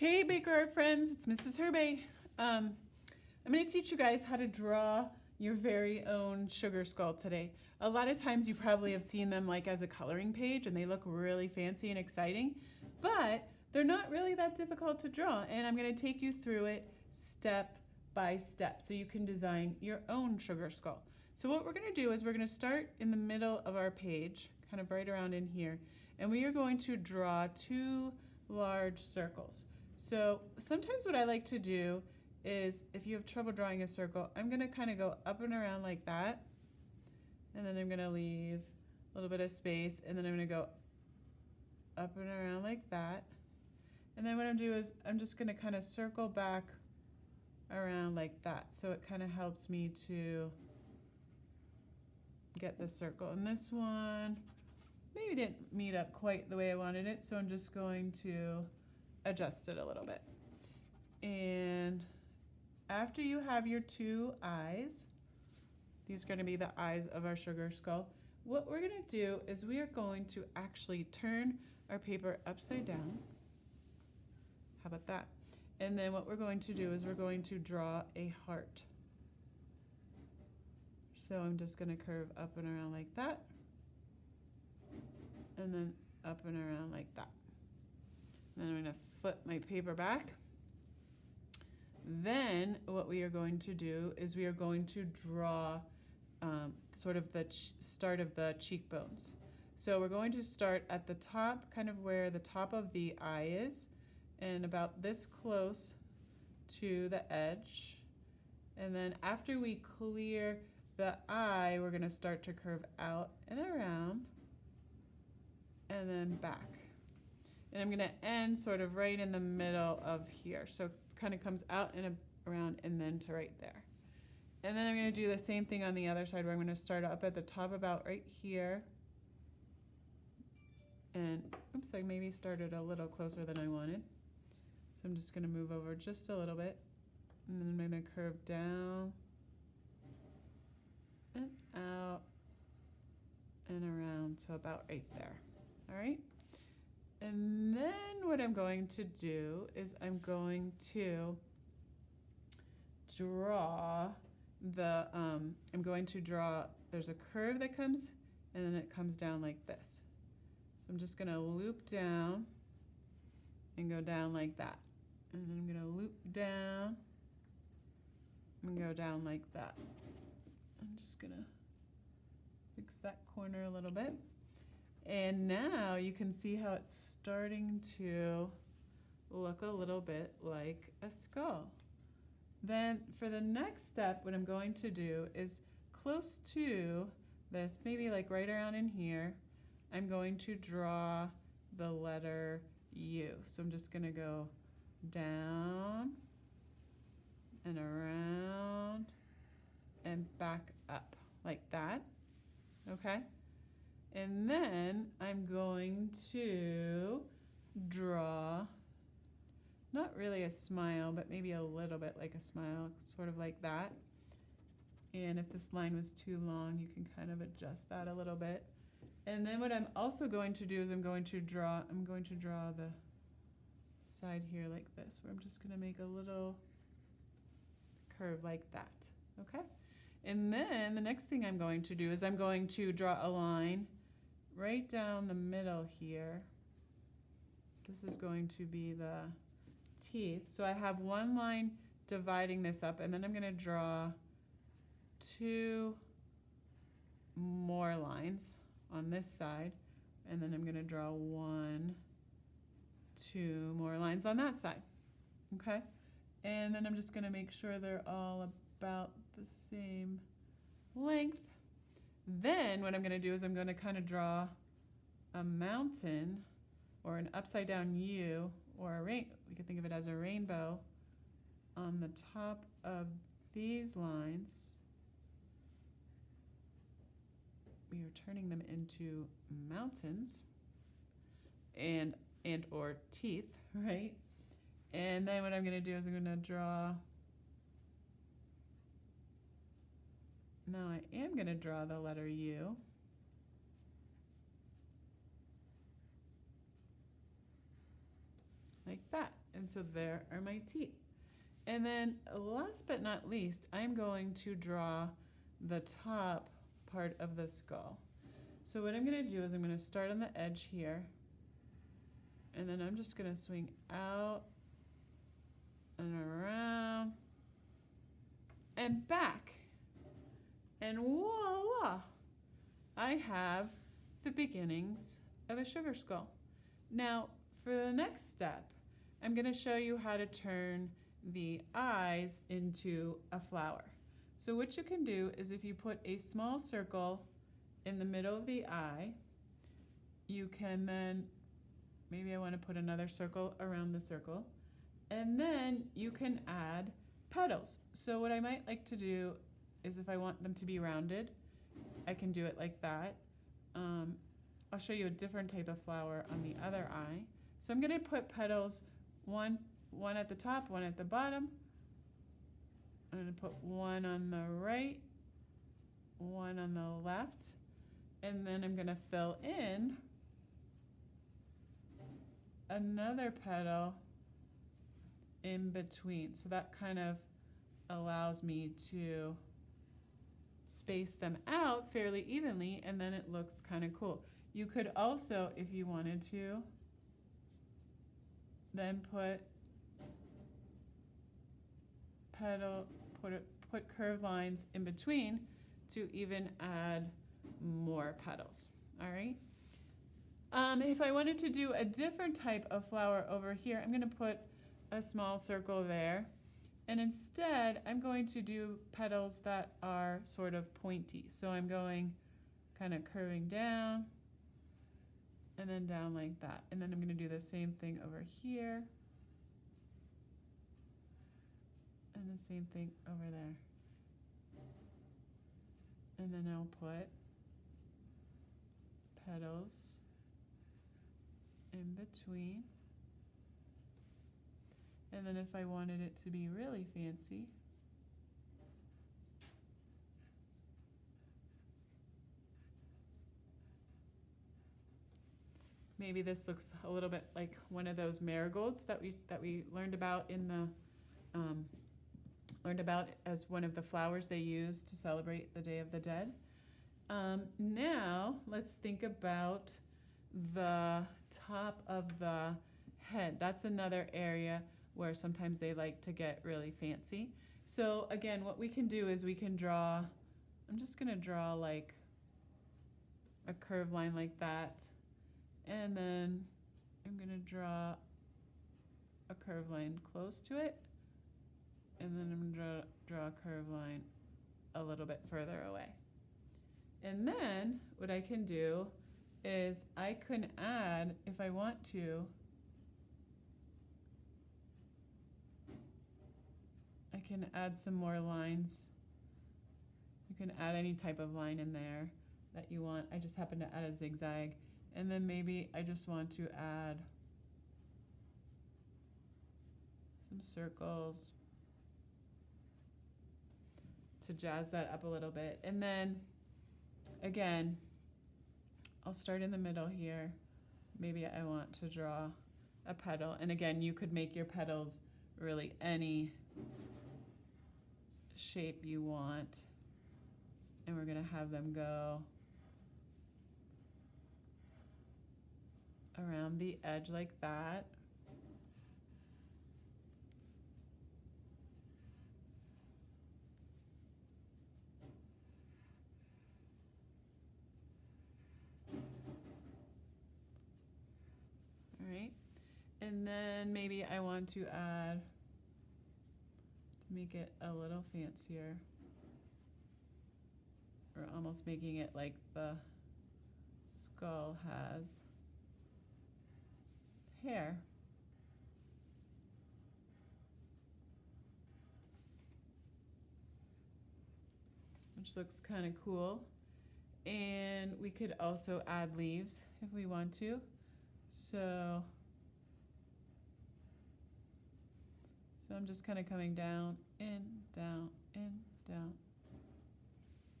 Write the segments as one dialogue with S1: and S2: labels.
S1: Hey Baker Art friends, it's Mrs. Herbay. I'm going to teach you guys how to draw your very own sugar skull today. A lot of times you probably have seen them like as a coloring page and they look really fancy and exciting, but they're not really that difficult to draw, and I'm going to take you through it step by step so you can design your own sugar skull. So what we're going to do is we're going to start in the middle of our page, kind of right around in here, and we are going to draw two large circles. So sometimes what I like to do is, if you have trouble drawing a circle, I'm going to kind of go up and around like that, and then I'm going to leave a little bit of space, and then I'm going to go up and around like that, and then what I'm doing is I'm just going to kind of circle back around like that, so it kind of helps me to get the circle. And this one maybe didn't meet up quite the way I wanted it, so I'm just going to adjust it a little bit. And after you have your two eyes, these are going to be the eyes of our sugar skull, what we're going to do is we are going to actually turn our paper upside down. How about that? And then what we're going to do is we're going to draw a heart. So I'm just going to curve up and around like that, and then up and around like that. Then I'm going to flip my paper back. Then what we are going to do is we are going to draw sort of the start of the cheekbones. So we're going to start at the top, kind of where the top of the eye is, and about this close to the edge. And then after we clear the eye, we're going to start to curve out and around, and then back. And I'm going to end sort of right in the middle of here. So it kind of comes out and around and then to right there. And then I'm going to do the same thing on the other side, where I'm going to start up at the top about right here. And oops, I maybe started a little closer than I wanted. So I'm just going to move over just a little bit. And then I'm going to curve down and out and around to about right there. All right? And then what I'm going to do is I'm going to draw the, there's a curve that comes, and then it comes down like this. So I'm just going to loop down and go down like that. And then I'm going to loop down and go down like that. I'm just going to fix that corner a little bit. And now you can see how it's starting to look a little bit like a skull. Then for the next step, what I'm going to do is close to this, maybe like right around in here, I'm going to draw the letter U. So I'm just going to go down and around and back up like that. Okay? And then I'm going to draw, not really a smile, but maybe a little bit like a smile, sort of like that. And if this line was too long, you can kind of adjust that a little bit. And then what I'm also going to do is I'm going to draw the side here like this, where I'm just going to make a little curve like that. Okay? And then the next thing I'm going to do is I'm going to draw a line right down the middle here. This is going to be the teeth. So I have one line dividing this up, and then I'm going to draw two more lines on this side, and then I'm going to draw two more lines on that side. Okay? And then I'm just going to make sure they're all about the same length. Then what I'm going to do is I'm going to kind of draw a mountain, or an upside down U, or a we can think of it as a rainbow on the top of these lines. We are turning them into mountains and or teeth, right? And then what I'm going to do is I'm going to draw, now I am going to draw the letter U. Like that. And so there are my teeth. And then last but not least, I'm going to draw the top part of the skull. So what I'm going to do is I'm going to start on the edge here, and then I'm just going to swing out and around and back. And voila! I have the beginnings of a sugar skull. Now, for the next step, I'm going to show you how to turn the eyes into a flower. So what you can do is if you put a small circle in the middle of the eye, you can then, maybe I want to put another circle around the circle, and then you can add petals. So what I might like to do is if I want them to be rounded, I can do it like that. I'll show you a different type of flower on the other eye. So I'm going to put petals, one at the top, one at the bottom. I'm going to put one on the right, one on the left, and then I'm going to fill in another petal in between. So that kind of allows me to space them out fairly evenly, and then it looks kind of cool. You could also, if you wanted to, then put curved lines in between to even add more petals. All right. If I wanted to do a different type of flower over here, I'm going to put a small circle there, and instead I'm going to do petals that are sort of pointy. So I'm going kind of curving down and then down like that, and then I'm going to do the same thing over here and the same thing over there, and then I'll put petals in between. And then if I wanted it to be really fancy, maybe this looks a little bit like one of those marigolds that we learned about in the learned about as one of the flowers they use to celebrate the Day of the Dead. Now let's think about the top of the head. That's another area where sometimes they like to get really fancy. So again, what we can do is we can draw, I'm just going to draw like a curved line like that, and then I'm going to draw a curved line close to it, and then I'm going to draw a curved line a little bit further away. And then what I can do is I can add, if I want to, I can add some more lines. You can add any type of line in there that you want. I just happen to add a zigzag. And then maybe I just want to add some circles to jazz that up a little bit. And then again, I'll start in the middle here. Maybe I want to draw a petal. And again, you could make your petals really any shape you want. And we're going to have them go around the edge like that. All right. And then maybe I want to add, to make it a little fancier, or almost making it like the skull has hair. Which looks kind of cool. And we could also add leaves if we want to. So I'm just kind of coming down, in, down, in, down.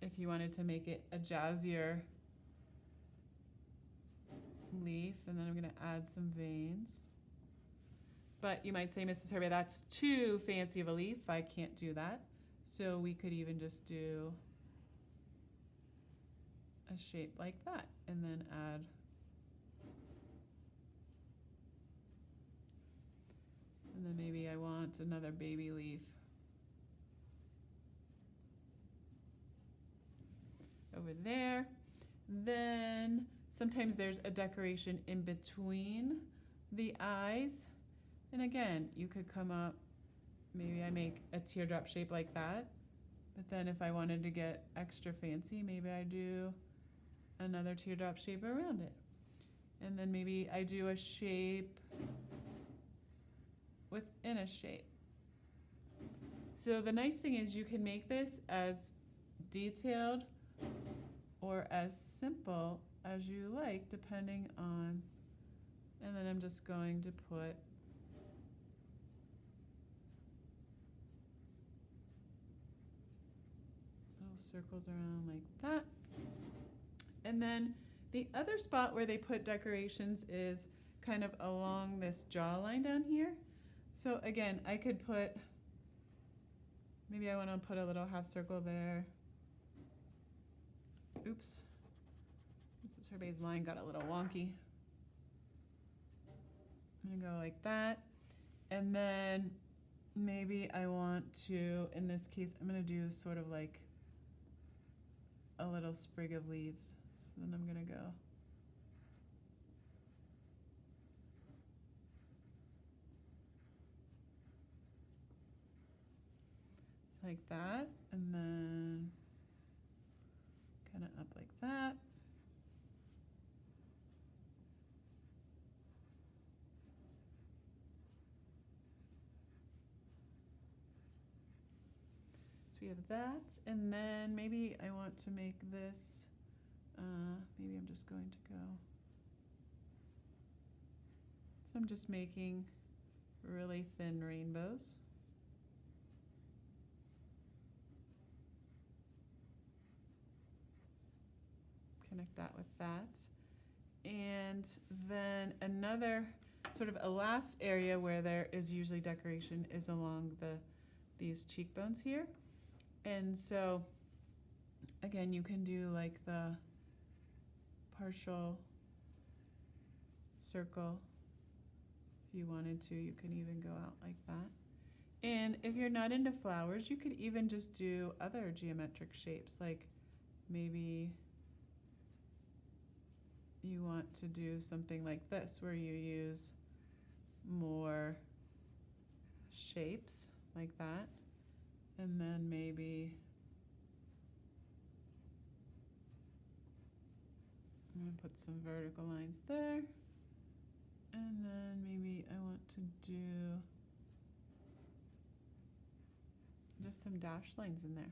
S1: If you wanted to make it a jazzier leaf, and then I'm going to add some veins. But you might say, Mrs. Herbay, that's too fancy of a leaf. I can't do that. So we could even just do a shape like that and then add and then maybe I want another baby leaf over there. Then sometimes there's a decoration in between the eyes. And again, you could come up, maybe I make a teardrop shape like that. But then if I wanted to get extra fancy, maybe I do another teardrop shape around it. And then maybe I do a shape within a shape. So the nice thing is you can make this as detailed or as simple as you like, depending on, and then I'm just going to put little circles around like that. And then the other spot where they put decorations is kind of along this jawline down here. So again, I could put, maybe I want to put a little half circle there. Oops. Mrs. Herbay's line got a little wonky. I'm going to go like that. And then maybe I want to, in this case, I'm going to do sort of like a little sprig of leaves. So then I'm going to go like that, and then kind of up like that. So we have that, and then maybe I want to make this, maybe I'm just going to go, so I'm just making really thin rainbows. Connect that with that. And then another sort of a last area where there is usually decoration is along these cheekbones here. And so again, you can do like the partial circle if you wanted to. You can even go out like that. And if you're not into flowers, you could even just do other geometric shapes, like maybe you want to do something like this where you use more shapes like that, and then maybe I'm going to put some vertical lines there, and then maybe I want to do just some dashed lines in there,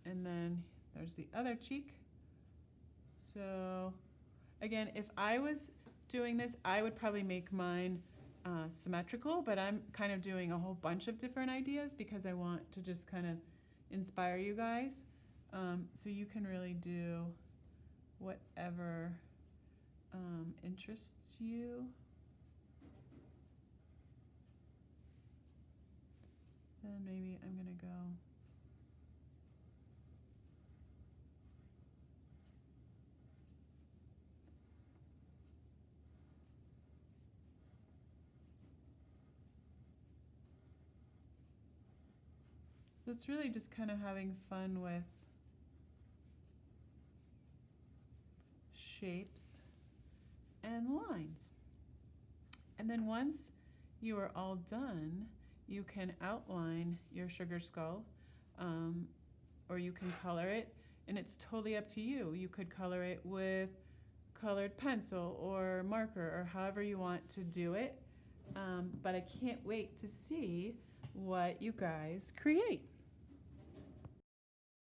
S1: and then there's the other cheek. So again, if I was doing this, I would probably make mine symmetrical, but I'm kind of doing a whole bunch of different ideas because I want to just kind of inspire you guys. So you can really do whatever interests you. Then maybe I'm going to go so it's really just kind of having fun with shapes and lines. And then once you are all done, you can outline your sugar skull, or you can color it, and it's totally up to you. You could color it with colored pencil or marker or however you want to do it, but I can't wait to see what you guys create.